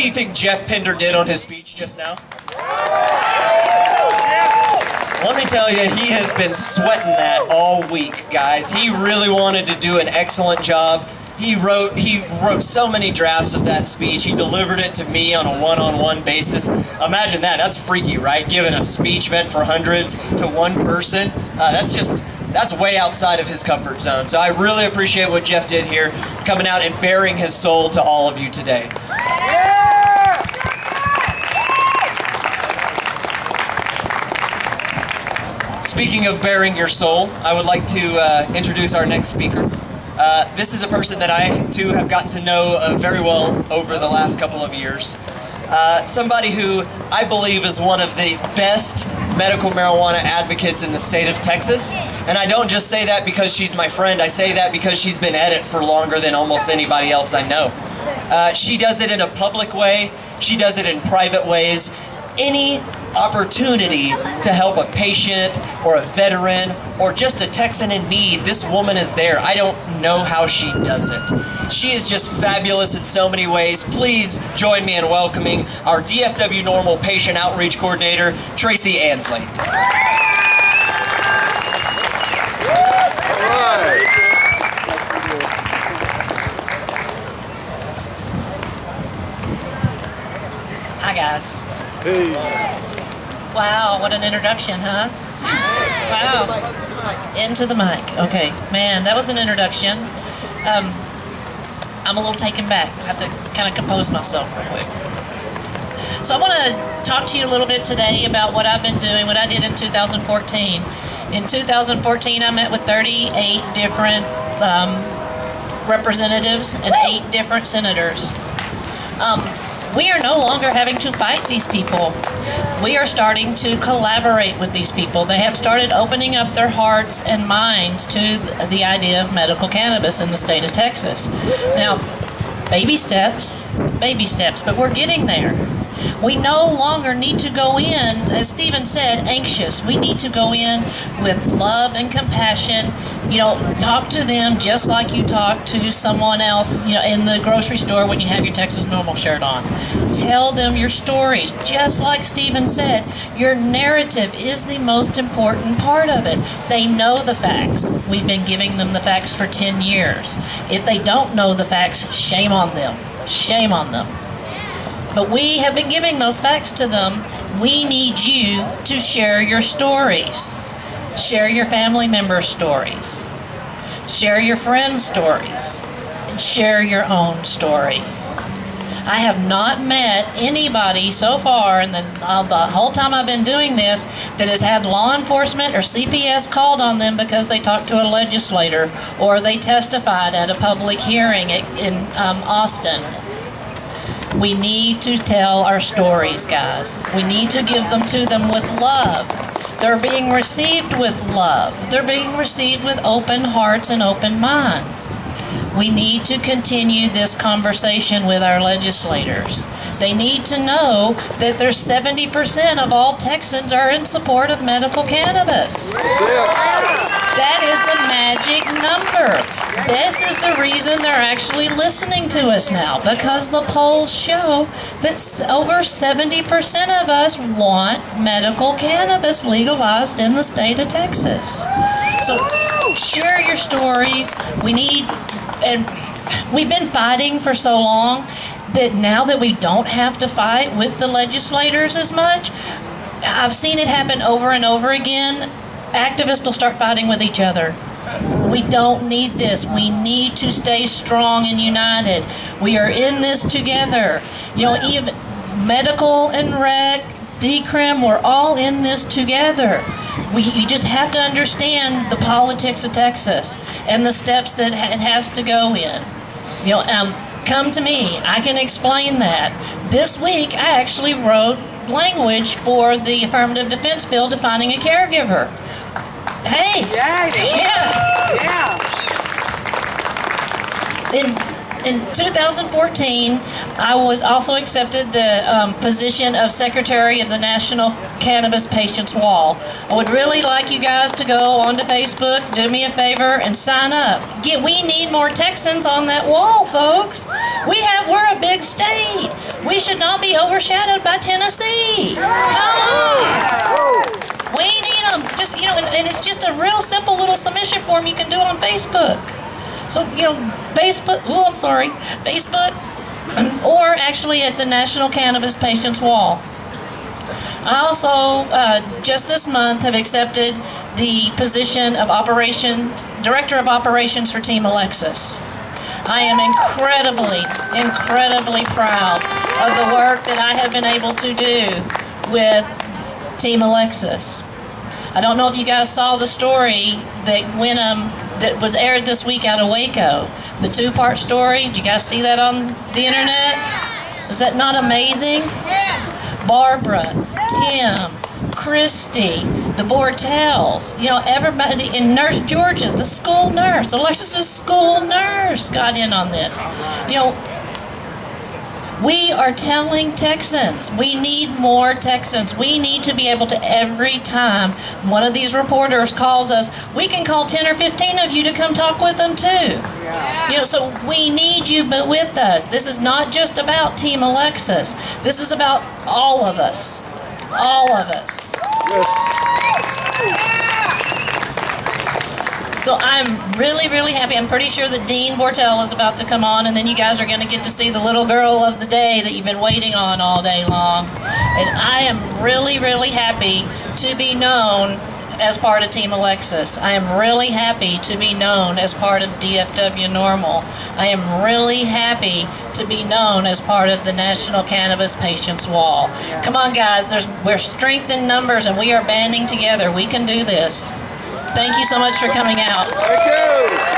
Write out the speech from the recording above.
do you think Jeff Pinder did on his speech just now? Let me tell you, he has been sweating that all week, guys. He really wanted to do an excellent job. He wrote so many drafts of that speech. He delivered it to me on a one-on-one basis. Imagine that. That's freaky, right? Giving a speech meant for hundreds to one person. That's way outside of his comfort zone. So I really appreciate what Jeff did here, coming out and bearing his soul to all of you today. Speaking of bearing your soul, I would like to introduce our next speaker. This is a person that I, too, have gotten to know very well over the last couple of years. Somebody who I believe is one of the best medical marijuana advocates in the state of Texas. And I don't just say that because she's my friend. I say that because she's been at it for longer than almost anybody else I know. She does it in a public way. She does it in private ways. Any opportunity to help a patient or a veteran or just a Texan in need, this woman is there. I don't know how she does it. She is just fabulous in so many ways. Please join me in welcoming our DFW NORML Patient Outreach Coordinator, Tracy Ansley. Hi guys. Hey. Wow, what an introduction, huh? Wow. Into the mic. Okay, man, that was an introduction. I'm a little taken back. I have to kind of compose myself real quick. So I want to talk to you a little bit today about what I've been doing, what I did in 2014. In 2014, I met with 38 different representatives and 8 different senators. We are no longer having to fight these people. We are starting to collaborate with these people. They have started opening up their hearts and minds to the idea of medical cannabis in the state of Texas. Now, baby steps, but we're getting there. We no longer need to go in, as Stephen said, anxious. We need to go in with love and compassion. You know, talk to them just like you talk to someone else, you know, in the grocery store when you have your Texas NORML shirt on. Tell them your stories. Just like Stephen said, your narrative is the most important part of it. They know the facts. We've been giving them the facts for 10 years. If they don't know the facts, shame on them. Shame on them. But we have been giving those facts to them. We need you to share your stories. Share your family members' stories. Share your friends' stories. And share your own story. I have not met anybody so far in the whole time I've been doing this that has had law enforcement or CPS called on them because they talked to a legislator or they testified at a public hearing in Austin. We need to tell our stories, guys. We need to give them to them with love. They're being received with love. They're being received with open hearts and open minds. We need to continue this conversation with our legislators. They need to know that there's 70% of all Texans are in support of medical cannabis. That is the magic number. This is the reason they're actually listening to us now, because the polls show that over 70% of us want medical cannabis legalized in the state of Texas. So share your stories. And we've been fighting for so long that now that we don't have to fight with the legislators as much, I've seen it happen over and over again. Activists will start fighting with each other. We don't need this. We need to stay strong and united. We are in this together. You know, even medical and rec, decrim, we're all in this together. You just have to understand the politics of Texas and the steps that it has to go in. You know, come to me. I can explain that. This week, I actually wrote language for the affirmative defense bill defining a caregiver. Hey! Yeah! In 2014, I was also accepted the position of Secretary of the National Cannabis Patients Wall. I would really like you guys to go onto Facebook, do me a favor, and sign up. We need more Texans on that wall, folks. We're a big state. We should not be overshadowed by Tennessee. Come on. We need them. Just, you know, and it's just a real simple little submission form you can do on Facebook. So, you know, Facebook, or actually at the National Cannabis Patients Wall. I also, just this month, have accepted the position of Director of Operations for Team Alexis. I am incredibly proud of the work that I have been able to do with Team Alexis. I don't know if you guys saw the story that was aired this week out of Waco. The two-part story. Did you guys see that on the internet? Is that not amazing? Barbara, Tim, Christy, the Bortels, you know, everybody in Nurse Georgia, the school nurse, Alexis's school nurse got in on this. You know, we are telling Texans, we need more Texans. We need to be able to, every time one of these reporters calls us, we can call 10 or 15 of you to come talk with them too. Yeah. You know, so we need you with us. This is not just about Team Alexis. This is about all of us. All of us. Yes. So I'm really happy. I'm pretty sure that Dean Bortel is about to come on, and then you guys are going to get to see the little girl of the day that you've been waiting on all day long. And I am really happy to be known as part of Team Alexis. I am really happy to be known as part of DFW NORML. I am really happy to be known as part of the National Cannabis Patients Wall. Come on, guys. We're strength in numbers, and we are banding together. We can do this. Thank you so much for coming out. Thank you.